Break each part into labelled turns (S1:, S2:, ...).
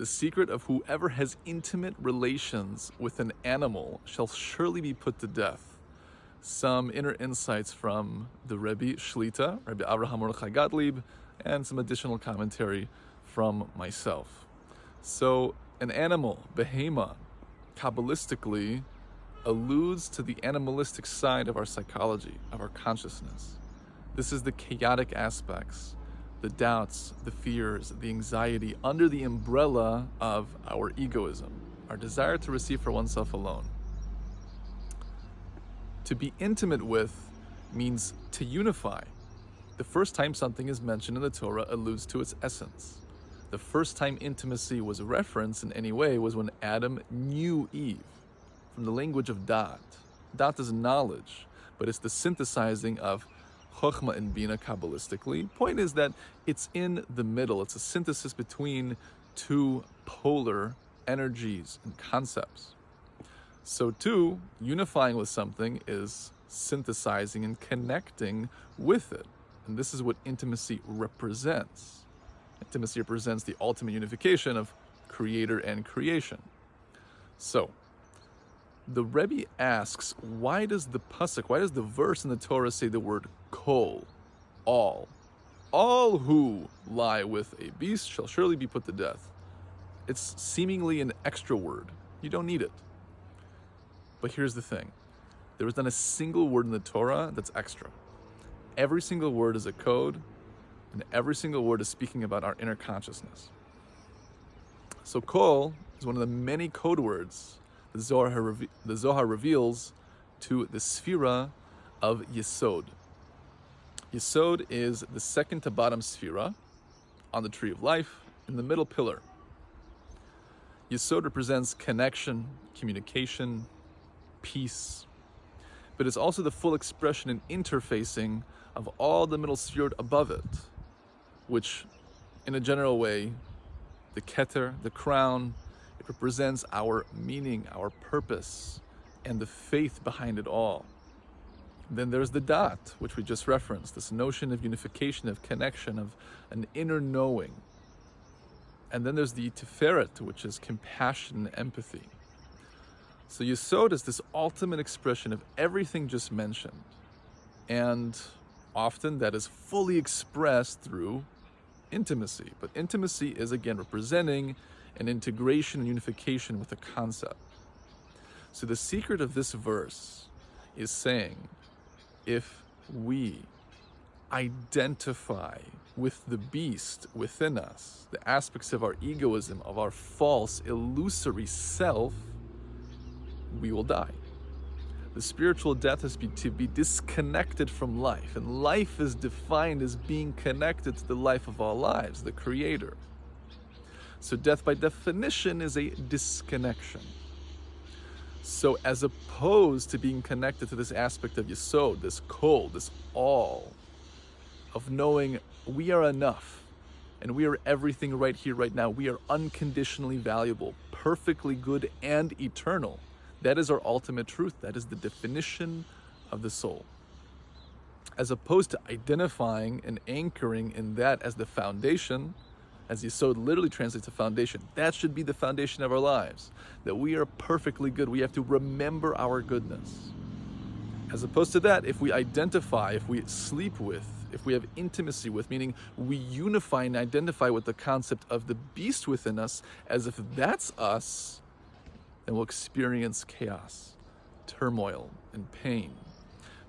S1: The secret of whoever has intimate relations with an animal shall surely be put to death. Some inner insights from the Rebbe Shlita, Rebbe Avraham Mordechai Gottlieb, and some additional commentary from myself. So, an animal, behema, Kabbalistically alludes to the animalistic side of our psychology, of our consciousness. This is the chaotic aspects, the doubts, the fears, the anxiety under the umbrella of our egoism, our desire to receive for oneself alone. To be intimate with means to unify. The first time something is mentioned in the Torah alludes to its essence. The first time intimacy was referenced in any way was when Adam knew Eve, from the language of Dat. Dat is knowledge, but it's the synthesizing of Chokhmah and Bina Kabbalistically. Point is that it's in the middle. It's a synthesis between two polar energies and concepts. So too, unifying with something is synthesizing and connecting with it. And this is what intimacy represents. Intimacy represents the ultimate unification of creator and creation. So, the Rebbe asks, why does the verse in the Torah say the word kol, all? All who lie with a beast shall surely be put to death. It's seemingly an extra word. You don't need it. But here's the thing. There is not a single word in the Torah that's extra. Every single word is a code, and every single word is speaking about our inner consciousness. So kol is one of the many code words the Zohar reveals to the Sphira of Yesod. Yesod is the second to bottom Sphira on the tree of life, in the middle pillar. Yesod represents connection, communication, peace, but it's also the full expression and interfacing of all the middle Sphirot above it, which, in a general way, the Keter, the crown, it represents our meaning, our purpose, and the faith behind it all. Then there's the Dat, which we just referenced, this notion of unification, of connection, of an inner knowing. And then there's the Tiferet, which is compassion and empathy. So Yesod is this ultimate expression of everything just mentioned. And often that is fully expressed through intimacy. But intimacy is, again, representing an integration and unification with a concept. So the secret of this verse is saying, if we identify with the beast within us, the aspects of our egoism, of our false, illusory self, we will die. The spiritual death is to be disconnected from life, and life is defined as being connected to the life of all lives, the Creator. So death by definition is a disconnection. So as opposed to being connected to this aspect of Yesod, this kol, this all, of knowing we are enough, and we are everything right here, right now, we are unconditionally valuable, perfectly good and eternal. That is our ultimate truth. That is the definition of the soul. As opposed to identifying and anchoring in that as the foundation, as Yesod literally translates to foundation, that should be the foundation of our lives. That we are perfectly good. We have to remember our goodness. As opposed to that, if we identify, if we sleep with, if we have intimacy with, meaning we unify and identify with the concept of the beast within us, as if that's us, then we'll experience chaos, turmoil, and pain.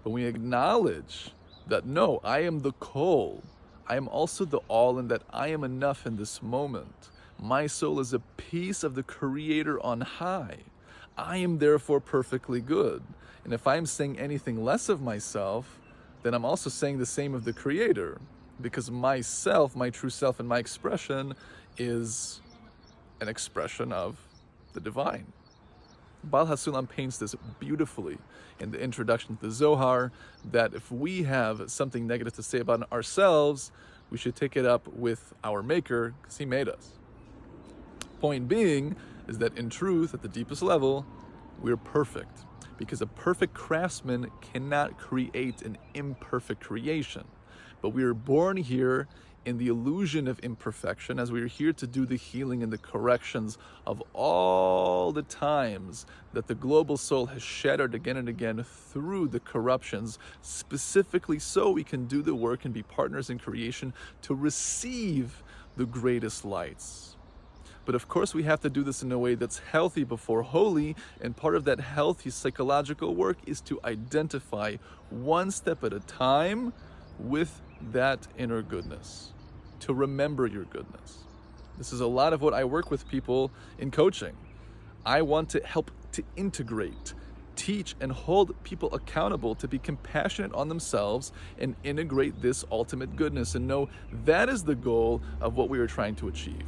S1: But when we acknowledge that, no, I am the kol, I am also the all, and that I am enough in this moment. My soul is a piece of the Creator on high. I am therefore perfectly good. And if I'm saying anything less of myself, then I'm also saying the same of the Creator, because myself, my true self, and my expression is an expression of the divine. Baal HaSulam paints this beautifully in the introduction to the Zohar, that if we have something negative to say about ourselves, we should take it up with our Maker, because He made us. Point being is that in truth, at the deepest level, we're perfect, because a perfect craftsman cannot create an imperfect creation. But we are born here in the illusion of imperfection, as we are here to do the healing and the corrections of all the times that the global soul has shattered again and again through the corruptions, specifically so we can do the work and be partners in creation to receive the greatest lights. But of course, we have to do this in a way that's healthy before holy, and part of that healthy psychological work is to identify one step at a time with that inner goodness, to remember your goodness. This is a lot of what I work with people in coaching. I want to help to integrate, teach, and hold people accountable to be compassionate on themselves and integrate this ultimate goodness and know that is the goal of what we are trying to achieve.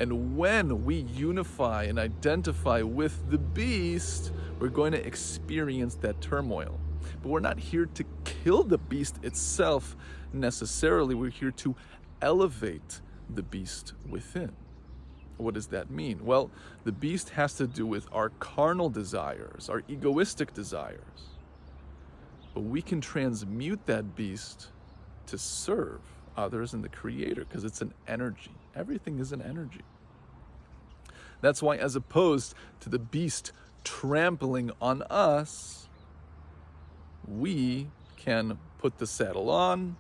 S1: And when we unify and identify with the beast, we're going to experience that turmoil. But we're not here to kill the beast itself necessarily. We're here to elevate the beast within. What does that mean? Well, the beast has to do with our carnal desires, our egoistic desires. But we can transmute that beast to serve others and the Creator, because it's an energy. Everything is an energy. That's why, as opposed to the beast trampling on us, we can put the saddle on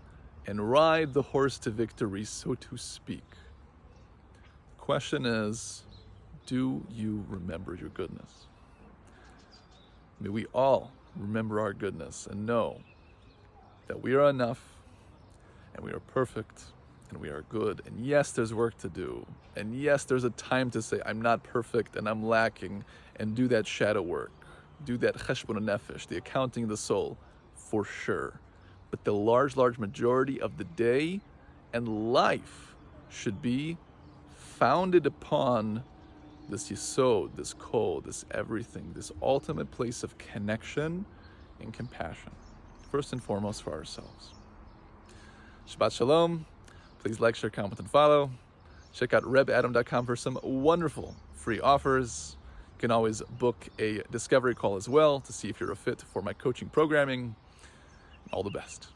S1: and ride the horse to victory, so to speak. The question is, do you remember your goodness? May we all remember our goodness and know that we are enough and we are perfect and we are good. And yes, there's work to do. And yes, there's a time to say, I'm not perfect and I'm lacking, and do that shadow work. Do that cheshbon nefesh, the accounting of the soul, for sure. But the large majority of the day and life should be founded upon this yesod, this kol, this everything, this ultimate place of connection and compassion. First and foremost for ourselves. Shabbat Shalom. Please like, share, comment, and follow. Check out rebadam.com for some wonderful free offers. You can always book a discovery call as well to see if you're a fit for my coaching programming. All the best.